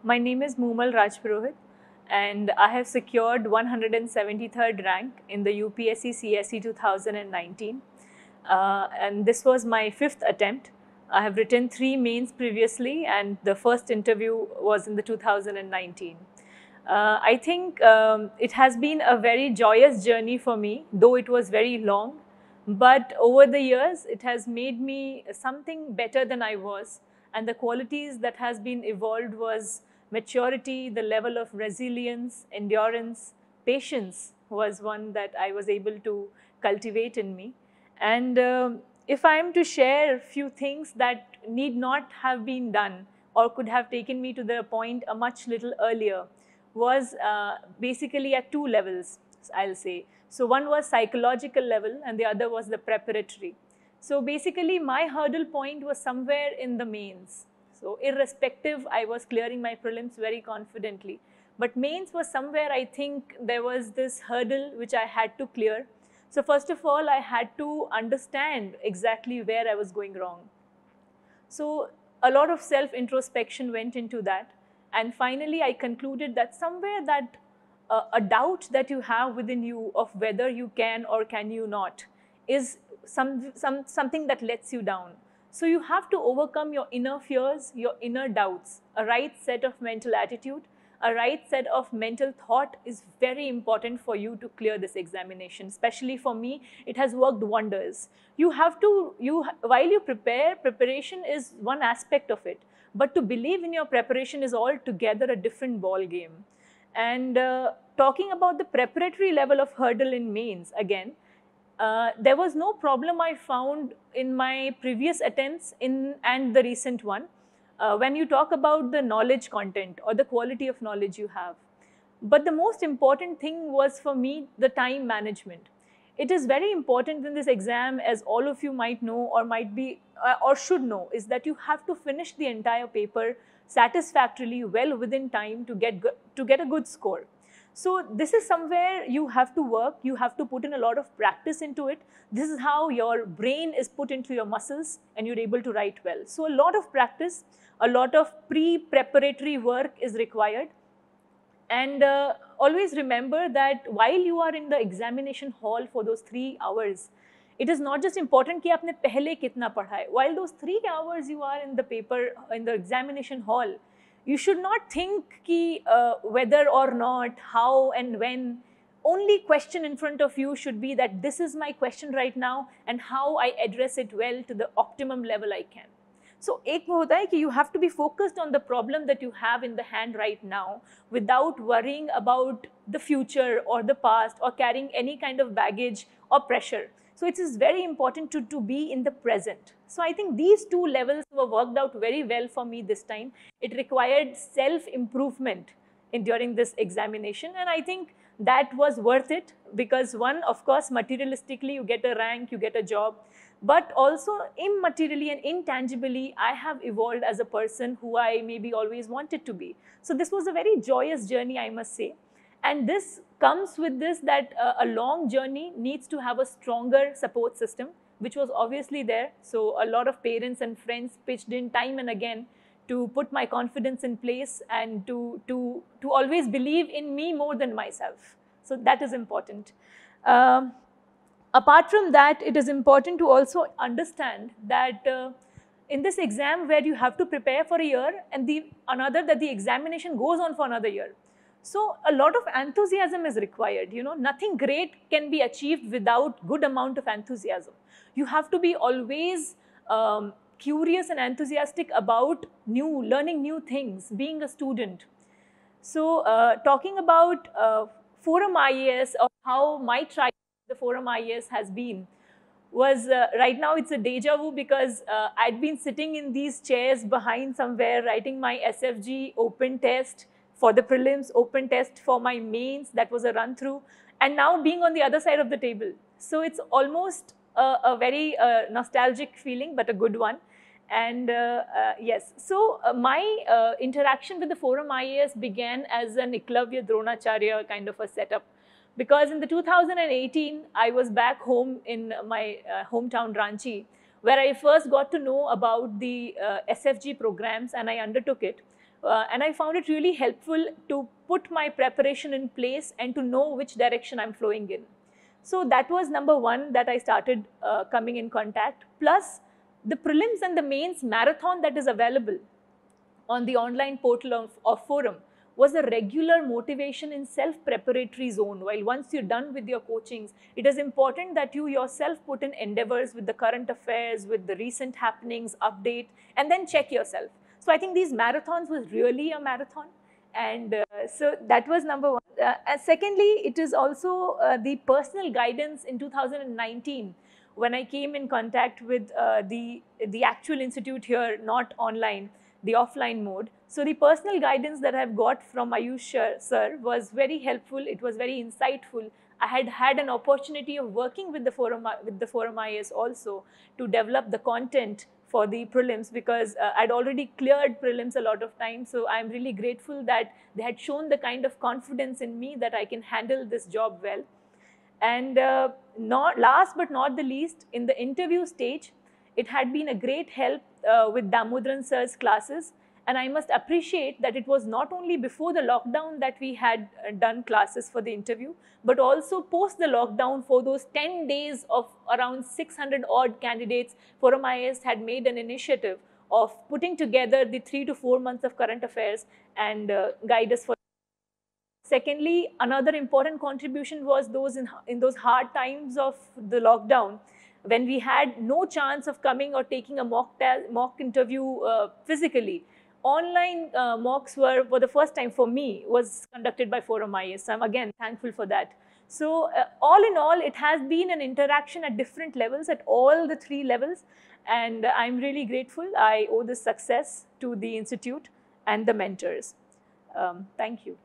My name is Moomal Rajpurohit, and I have secured 173rd rank in the UPSC CSE 2019. And this was my 5th attempt. I have written 3 mains previously, and the first interview was in the 2019. I think it has been a very joyous journey for me, though it was very long. But over the years, it has made me something better than I was. And the qualities that has been evolved was maturity, the level of resilience, endurance, patience was one that I was able to cultivate in me. And if I am to share a few things that need not have been done or could have taken me to the point a much little earlier, was basically at 2 levels, I'll say. So one was psychological level and the other was the preparatory. So basically my hurdle point was somewhere in the mains. So irrespective, I was clearing my prelims very confidently. But mains was somewhere, I think there was this hurdle which I had to clear. So first of all, I had to understand exactly where I was going wrong. So a lot of self-introspection went into that. And finally, I concluded that somewhere that a doubt that you have within you of whether you can or can you not is something that lets you down. So you have to overcome your inner fears, your inner doubts. A right set of mental attitude, a right set of mental thought is very important for you to clear this examination. Especially for me, it has worked wonders. You have to, while you prepare, preparation is one aspect of it. But to believe in your preparation is altogether a different ball game. And talking about the preparatory level of hurdle in mains, again, there was no problem I found in my previous attempts and the recent one when you talk about the knowledge content or the quality of knowledge you have. But the most important thing was for me the time management. It is very important in this exam, as all of you might know or might be or should know, is that you have to finish the entire paper satisfactorily, well within time to get a good score. So this is somewhere you have to work, you have to put in a lot of practice into it. This is how your brain is put into your muscles and you're able to write well. So a lot of practice, a lot of pre-preparatory work is required. And always remember that while you are in the examination hall for those 3 hours, it is not just important कि आपने पहले कितना पढ़ा है. While those 3 hours you are in the paper, in the examination hall, you should not think ki, whether or not, how and when. Only question in front of you should be that this is my question right now and how I address it well to the optimum level I can. So एक वो होता है कि you have to be focused on the problem that you have in the hand right now without worrying about the future or the past or carrying any kind of baggage or pressure. So it is very important to be in the present. So I think these 2 levels were worked out very well for me this time. It required self-improvement during this examination, and I think that was worth it because one, of course, materialistically you get a rank, you get a job, but also immaterially and intangibly, I have evolved as a person who I maybe always wanted to be. So this was a very joyous journey, I must say. And this comes with this that a long journey needs to have a stronger support system, which was obviously there. So a lot of parents and friends pitched in time and again to put my confidence in place and to always believe in me more than myself. So that is important. Apart from that, it is important to also understand that in this exam where you have to prepare for a year and that the examination goes on for another year. So a lot of enthusiasm is required. You know, nothing great can be achieved without good amount of enthusiasm. You have to be always curious and enthusiastic about learning new things, being a student. So talking about Forum IAS or how my trial the Forum IAS has been was right now it's a deja vu because I'd been sitting in these chairs behind somewhere writing my SFG open test for the prelims, open test for my mains, that was a run through, and now being on the other side of the table. So it's almost a very nostalgic feeling, but a good one. And yes, so my interaction with the Forum IAS began as an Eklavya Dronacharya kind of a setup. Because in the 2018, I was back home in my hometown Ranchi, where I first got to know about the SFG programs, and I undertook it. And I found it really helpful to put my preparation in place and to know which direction I'm flowing in. So that was number one that I started coming in contact. Plus, the prelims and the mains marathon that is available on the online portal of Forum was a regular motivation in self-preparatory zone. While once you're done with your coachings, it is important that you yourself put in endeavors with the current affairs, with the recent happenings, update, and then check yourself. So I think these marathons was really a marathon. And so that was number one. And secondly, it is also the personal guidance in 2019 when I came in contact with the actual institute here, not online, the offline mode. So the personal guidance that I've got from Ayush sir was very helpful. It was very insightful. I had had an opportunity of working with the Forum IAS also to develop the content for the prelims, because I'd already cleared prelims a lot of times. So I'm really grateful that they had shown the kind of confidence in me that I can handle this job well. And last but not the least, in the interview stage, it had been a great help with Damodran sir's classes. And I must appreciate that it was not only before the lockdown that we had done classes for the interview, but also post the lockdown for those 10 days of around 600 odd candidates. Forum IAS had made an initiative of putting together the 3 to 4 months of current affairs and guide us for. Secondly, another important contribution was those in those hard times of the lockdown, when we had no chance of coming or taking a mock interview physically. Online mocks were, for the first time for me, was conducted by Forum IAS. So I'm again thankful for that. So all in all, it has been an interaction at different levels, at all the 3 levels. And I'm really grateful. I owe this success to the institute and the mentors. Thank you.